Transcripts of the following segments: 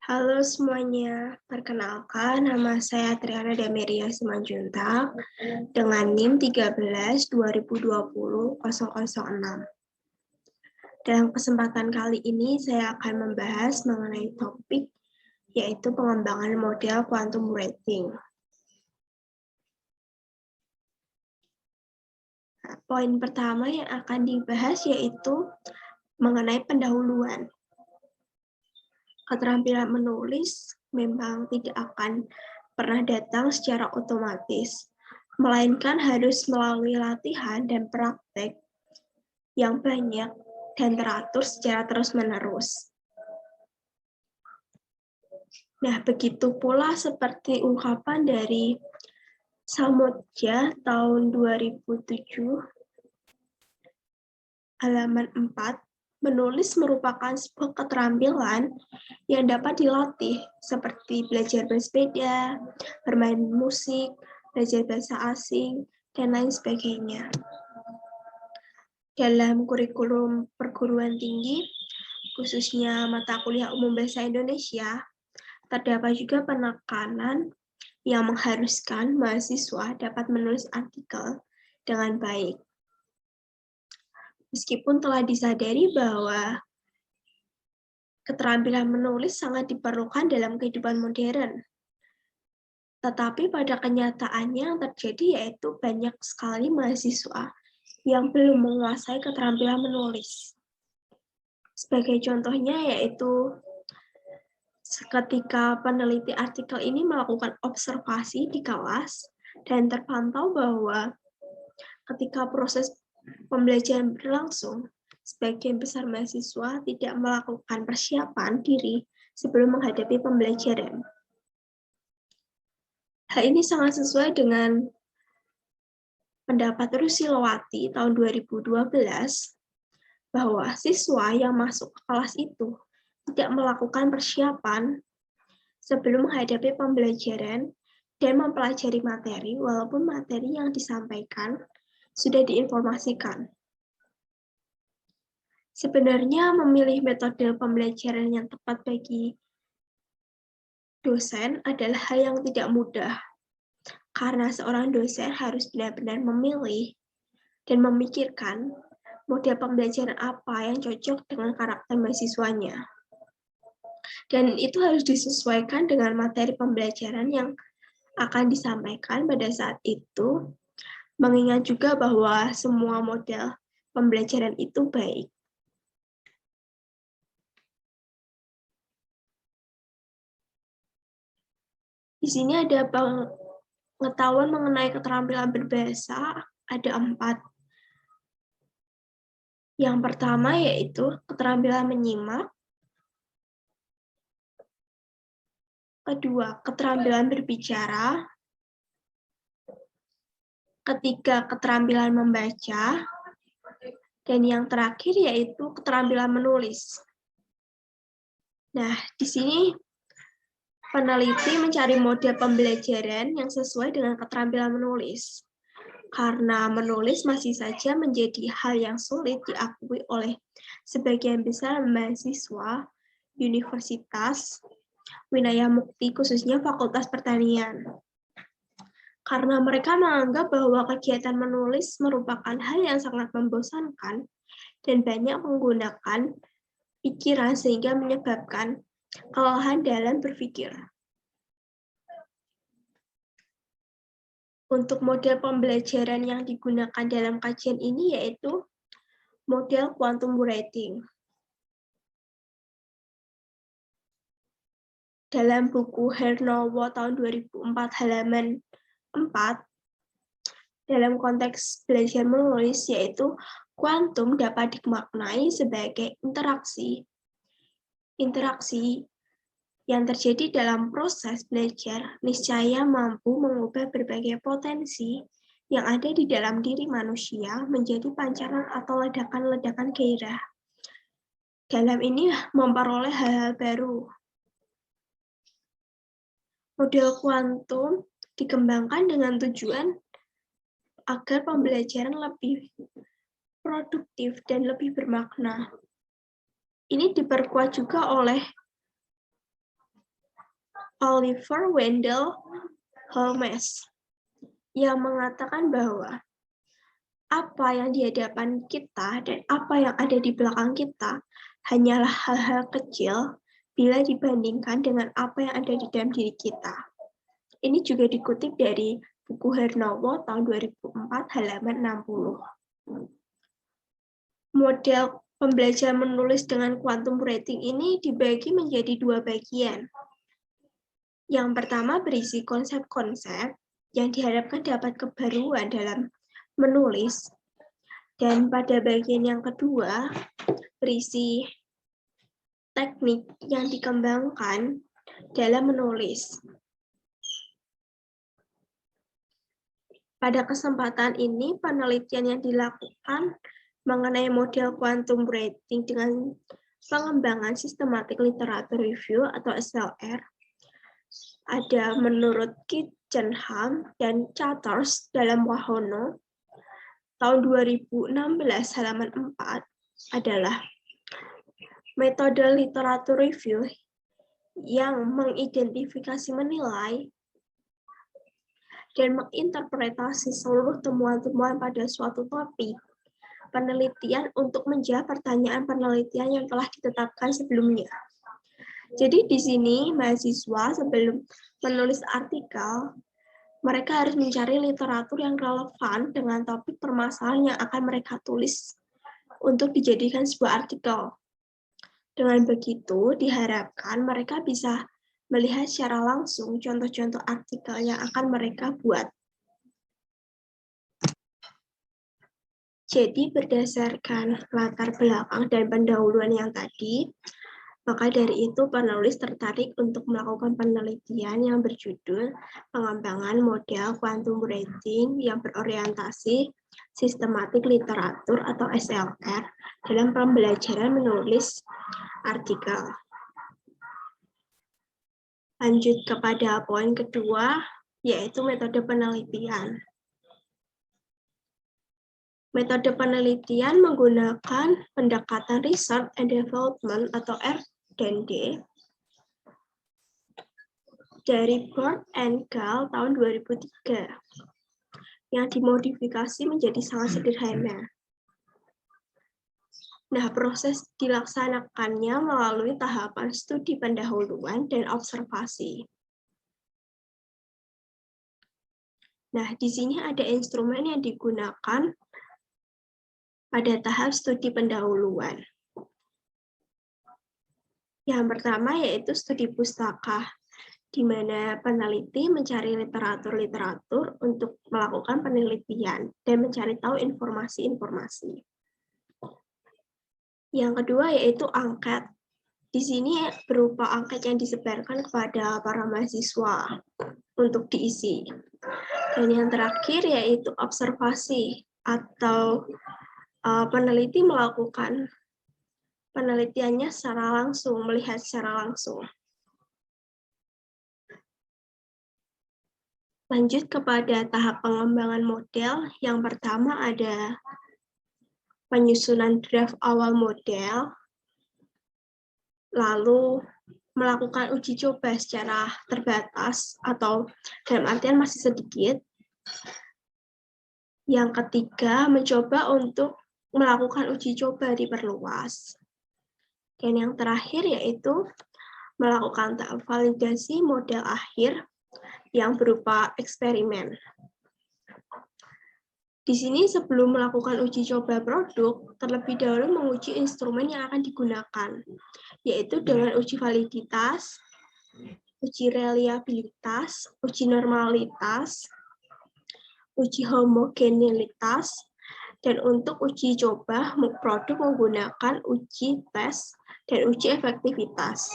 Halo semuanya, perkenalkan nama saya Triana Dameria Simanjuntak dengan NIM 13/2020-006. Dalam kesempatan kali ini saya akan membahas mengenai topik yaitu pengembangan model quantum rating. Nah, poin pertama yang akan dibahas yaitu mengenai pendahuluan. Keterampilan menulis memang tidak akan pernah datang secara otomatis, melainkan harus melalui latihan dan praktek yang banyak dan teratur secara terus-menerus. Nah, begitu pula seperti ungkapan dari Samodja tahun 2007, halaman 4, menulis merupakan sebuah keterampilan yang dapat dilatih, seperti belajar bersepeda, bermain musik, belajar bahasa asing, dan lain sebagainya. Dalam kurikulum perguruan tinggi, khususnya mata kuliah umum bahasa Indonesia, terdapat juga penekanan yang mengharuskan mahasiswa dapat menulis artikel dengan baik. Meskipun telah disadari bahwa keterampilan menulis sangat diperlukan dalam kehidupan modern, tetapi pada kenyataannya yang terjadi yaitu banyak sekali mahasiswa yang belum menguasai keterampilan menulis. Sebagai contohnya yaitu ketika peneliti artikel ini melakukan observasi di kelas dan terpantau bahwa ketika proses pembelajaran berlangsung, sebagian besar mahasiswa tidak melakukan persiapan diri sebelum menghadapi pembelajaran. Hal ini sangat sesuai dengan pendapat Rusilowati tahun 2012 bahwa siswa yang masuk ke kelas itu tidak melakukan persiapan sebelum menghadapi pembelajaran dan mempelajari materi walaupun materi yang disampaikan sudah diinformasikan. Sebenarnya memilih metode pembelajaran yang tepat bagi dosen adalah hal yang tidak mudah, karena seorang dosen harus benar-benar memilih dan memikirkan model pembelajaran apa yang cocok dengan karakter mahasiswanya. Dan itu harus disesuaikan dengan materi pembelajaran yang akan disampaikan pada saat itu, mengingat juga bahwa semua model pembelajaran itu baik. Di sini ada pengetahuan mengenai keterampilan berbahasa, ada 4. Yang pertama yaitu keterampilan menyimak, kedua keterampilan berbicara, ketiga keterampilan membaca, dan yang terakhir yaitu keterampilan menulis. Nah, di sini peneliti mencari model pembelajaran yang sesuai dengan keterampilan menulis. Karena menulis masih saja menjadi hal yang sulit diakui oleh sebagian besar mahasiswa Universitas Winaya Mukti, khususnya Fakultas Pertanian. Karena mereka menganggap bahwa kegiatan menulis merupakan hal yang sangat membosankan dan banyak menggunakan pikiran sehingga menyebabkan kelelahan dalam berpikir. Untuk model pembelajaran yang digunakan dalam kajian ini yaitu model quantum rating. Dalam buku Hernowo tahun 2004 halaman 4, dalam konteks belajar menulis yaitu kuantum dapat dimaknai sebagai interaksi yang terjadi dalam proses belajar niscaya mampu mengubah berbagai potensi yang ada di dalam diri manusia menjadi pancaran atau ledakan-ledakan gairah. Dalam ini memperoleh hal-hal baru. Model kuantum dikembangkan dengan tujuan agar pembelajaran lebih produktif dan lebih bermakna. Ini diperkuat juga oleh Oliver Wendell Holmes yang mengatakan bahwa apa yang di hadapan kita dan apa yang ada di belakang kita hanyalah hal-hal kecil bila dibandingkan dengan apa yang ada di dalam diri kita. Ini juga dikutip dari buku Hernowo tahun 2004 halaman 60. Model pembelajaran menulis dengan quantum rating ini dibagi menjadi 2 bagian. Yang pertama berisi konsep-konsep yang diharapkan dapat kebaruan dalam menulis, dan pada bagian yang kedua berisi teknik yang dikembangkan dalam menulis. Pada kesempatan ini, penelitian yang dilakukan mengenai model quantum rating dengan pengembangan sistematik literatur review atau SLR ada menurut Kitchenham dan Chatters dalam Wahono tahun 2016 halaman 4 adalah metode literatur review yang mengidentifikasi, menilai, dan menginterpretasi seluruh temuan-temuan pada suatu topik penelitian untuk menjawab pertanyaan penelitian yang telah ditetapkan sebelumnya. Jadi di sini mahasiswa sebelum menulis artikel, mereka harus mencari literatur yang relevan dengan topik permasalahan yang akan mereka tulis untuk dijadikan sebuah artikel. Dengan begitu, diharapkan mereka bisa melihat secara langsung contoh-contoh artikel yang akan mereka buat. Jadi berdasarkan latar belakang dan pendahuluan yang tadi, maka dari itu penulis tertarik untuk melakukan penelitian yang berjudul pengembangan model quantum rating yang berorientasi sistematik literatur atau SLR dalam pembelajaran menulis artikel. Lanjut kepada poin kedua, yaitu metode penelitian. Metode penelitian menggunakan pendekatan Research and Development atau R&D dari Bird and Gall tahun 2003 yang dimodifikasi menjadi sangat sederhana. Nah, proses dilaksanakannya melalui tahapan studi pendahuluan dan observasi. Nah, di sini ada instrumen yang digunakan pada tahap studi pendahuluan. Yang pertama yaitu studi pustaka, di mana peneliti mencari literatur-literatur untuk melakukan penelitian dan mencari tahu informasi-informasi. Yang kedua yaitu angket. Di sini berupa angket yang disebarkan kepada para mahasiswa untuk diisi. Dan yang terakhir yaitu observasi atau peneliti melakukan penelitiannya secara langsung, melihat secara langsung. Lanjut kepada tahap pengembangan model. Yang pertama ada penyusunan draft awal model, lalu melakukan uji coba secara terbatas atau dalam artian masih sedikit. Yang ketiga, mencoba untuk melakukan uji coba diperluas. Dan yang terakhir yaitu melakukan tahap validasi model akhir yang berupa eksperimen. Di sini sebelum melakukan uji coba produk, terlebih dahulu menguji instrumen yang akan digunakan, yaitu dengan uji validitas, uji reliabilitas, uji normalitas, uji homogeneitas, dan untuk uji coba produk menggunakan uji tes dan uji efektivitas.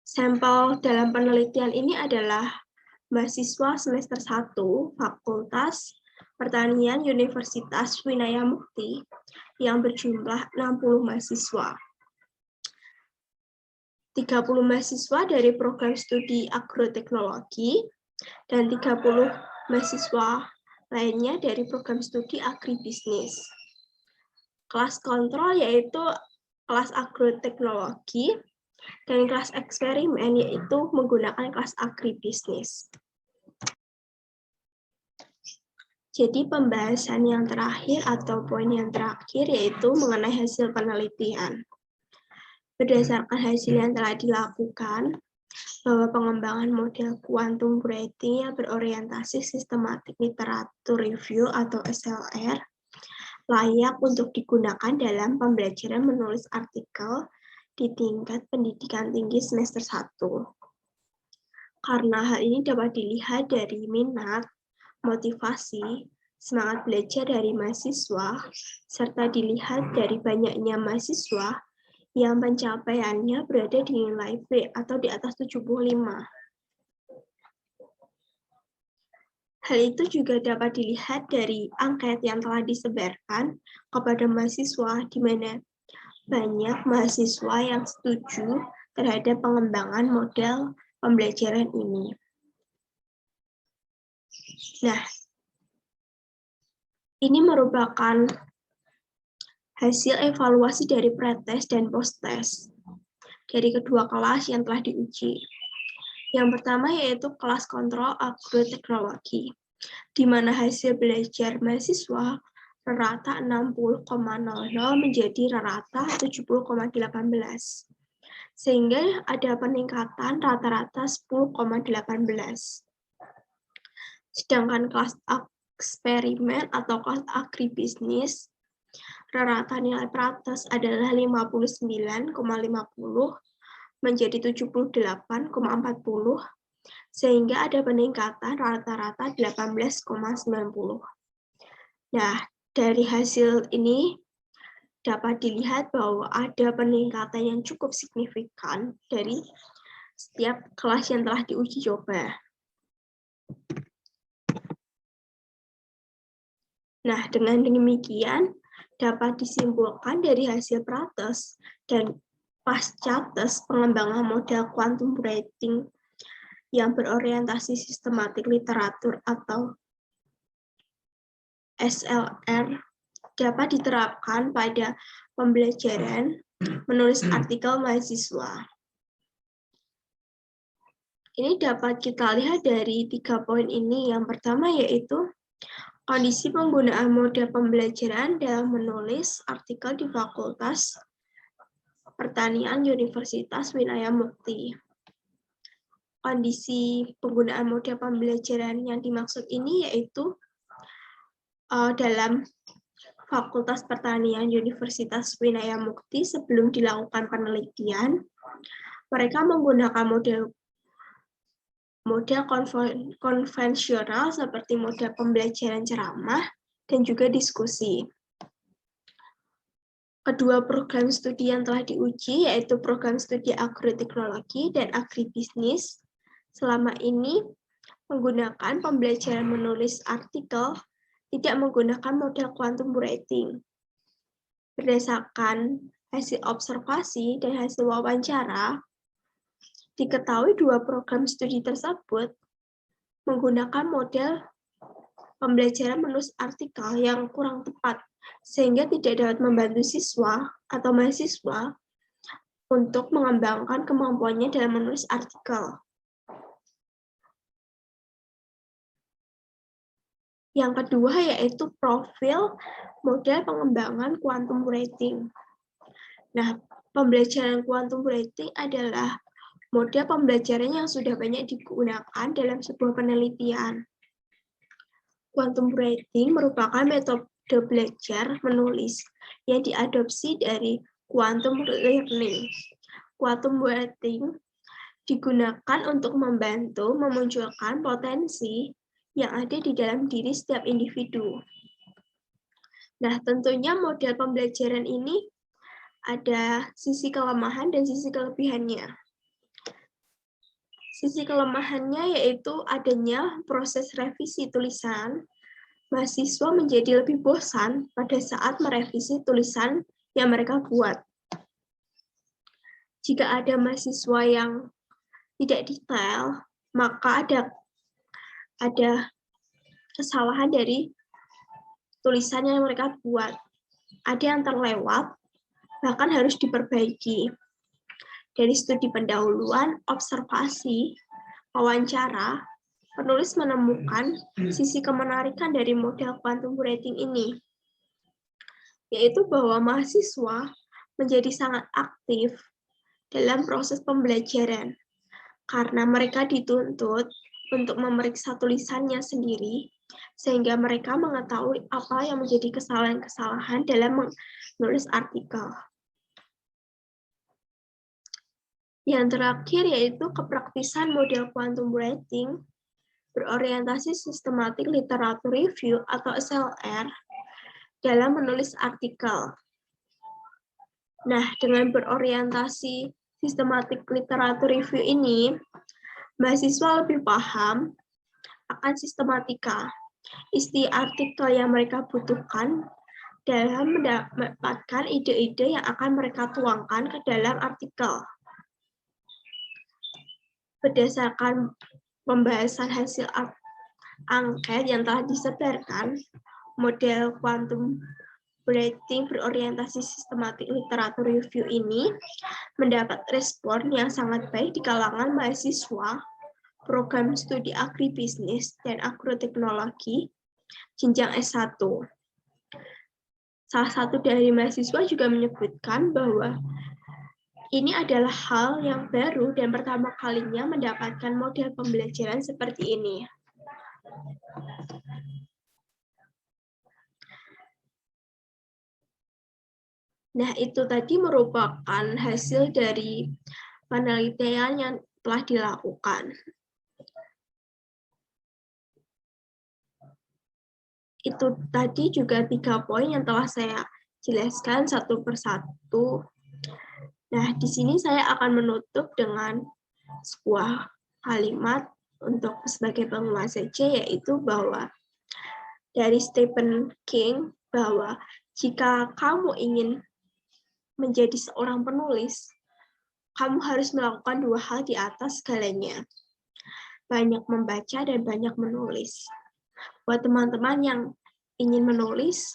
Sampel dalam penelitian ini adalah mahasiswa semester 1 Fakultas Pertanian Universitas Winaya Mukti yang berjumlah 60 mahasiswa. 30 mahasiswa dari program studi agroteknologi dan 30 mahasiswa lainnya dari program studi agribisnis. Kelas kontrol yaitu kelas agroteknologi Dan kelas eksperimen yaitu menggunakan kelas agribisnis. Jadi pembahasan yang terakhir atau poin yang terakhir yaitu mengenai hasil penelitian. Berdasarkan hasil yang telah dilakukan, bahwa pengembangan model quantum breathing yang berorientasi sistematik literatur review atau SLR layak untuk digunakan dalam pembelajaran menulis artikel di tingkat pendidikan tinggi semester 1. Karena hal ini dapat dilihat dari minat, motivasi, semangat belajar dari mahasiswa, serta dilihat dari banyaknya mahasiswa yang pencapaiannya berada di nilai B atau di atas 75. Hal itu juga dapat dilihat dari angket yang telah disebarkan kepada mahasiswa, di mana banyak mahasiswa yang setuju terhadap pengembangan model pembelajaran ini. Nah, ini merupakan hasil evaluasi dari pretest dan posttest dari kedua kelas yang telah diuji. Yang pertama yaitu kelas kontrol agroteknologi, di mana hasil belajar mahasiswa rata 60,00 menjadi rata 70,18. Sehingga ada peningkatan rata-rata 10,18. Sedangkan kelas eksperimen atau kelas agribisnis, rata nilai prates adalah 59,50 menjadi 78,40, sehingga ada peningkatan rata-rata 18,90. Nah, dari hasil ini dapat dilihat bahwa ada peningkatan yang cukup signifikan dari setiap kelas yang telah diuji coba. Nah, dengan demikian dapat disimpulkan dari hasil prates dan pasca tes pengembangan model quantum breathing yang berorientasi sistematik literatur atau SLR dapat diterapkan pada pembelajaran menulis artikel mahasiswa. Ini dapat kita lihat dari 3 poin ini. Yang pertama yaitu kondisi penggunaan model pembelajaran dalam menulis artikel di Fakultas Pertanian Universitas Winaya Mukti. Kondisi penggunaan model pembelajaran yang dimaksud ini yaitu dalam Fakultas Pertanian Universitas Winaya Mukti sebelum dilakukan penelitian, mereka menggunakan model konvensional seperti model pembelajaran ceramah dan juga diskusi. Kedua program studi yang telah diuji yaitu program studi agroteknologi dan agribisnis selama ini menggunakan pembelajaran menulis artikel tidak menggunakan model quantum breathing. Berdasarkan hasil observasi dan hasil wawancara, diketahui 2 program studi tersebut menggunakan model pembelajaran menulis artikel yang kurang tepat, sehingga tidak dapat membantu siswa atau mahasiswa untuk mengembangkan kemampuannya dalam menulis artikel. Yang kedua yaitu profil model pengembangan quantum breathing. Nah, pembelajaran quantum breathing adalah model pembelajaran yang sudah banyak digunakan dalam sebuah penelitian. Quantum breathing merupakan metode belajar menulis yang diadopsi dari quantum learning. Quantum breathing digunakan untuk membantu memunculkan potensi yang ada di dalam diri setiap individu. Nah, tentunya model pembelajaran ini ada sisi kelemahan dan sisi kelebihannya. Sisi kelemahannya yaitu adanya proses revisi tulisan. Mahasiswa menjadi lebih bosan pada saat merevisi tulisan yang mereka buat. Jika ada mahasiswa yang tidak detail, maka ada kesalahan dari tulisan yang mereka buat. Ada yang terlewat, bahkan harus diperbaiki. Dari studi pendahuluan, observasi, wawancara, penulis menemukan sisi kemenarikan dari model quantum writing ini, yaitu bahwa mahasiswa menjadi sangat aktif dalam proses pembelajaran, karena mereka dituntut untuk memeriksa tulisannya sendiri, sehingga mereka mengetahui apa yang menjadi kesalahan-kesalahan dalam menulis artikel. Yang terakhir yaitu kepraktisan model quantum writing berorientasi systematic literature review atau SLR dalam menulis artikel. Nah, dengan berorientasi systematic literature review ini, mahasiswa lebih paham akan sistematika, isi artikel yang mereka butuhkan dalam mendapatkan ide-ide yang akan mereka tuangkan ke dalam artikel. Berdasarkan pembahasan hasil angket yang telah disebarkan, model quantum writing berorientasi sistematik literatur review ini mendapat respon yang sangat baik di kalangan mahasiswa program studi agribisnis dan agroteknologi jenjang S1. Salah satu dari mahasiswa juga menyebutkan bahwa ini adalah hal yang baru dan pertama kalinya mendapatkan model pembelajaran seperti ini. Nah, itu tadi merupakan hasil dari penelitian yang telah dilakukan. Itu tadi juga 3 poin yang telah saya jelaskan satu persatu. Nah, di sini saya akan menutup dengan sebuah kalimat untuk sebagai pengumuman saja, yaitu bahwa dari Stephen King, bahwa jika kamu ingin menjadi seorang penulis, kamu harus melakukan 2 hal di atas segalanya. Banyak membaca dan banyak menulis. Buat teman-teman yang ingin menulis,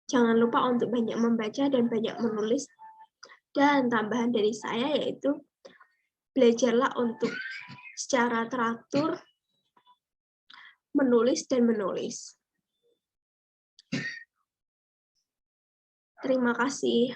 jangan lupa untuk banyak membaca dan banyak menulis. Dan tambahan dari saya yaitu belajarlah untuk secara teratur menulis dan menulis. Terima kasih.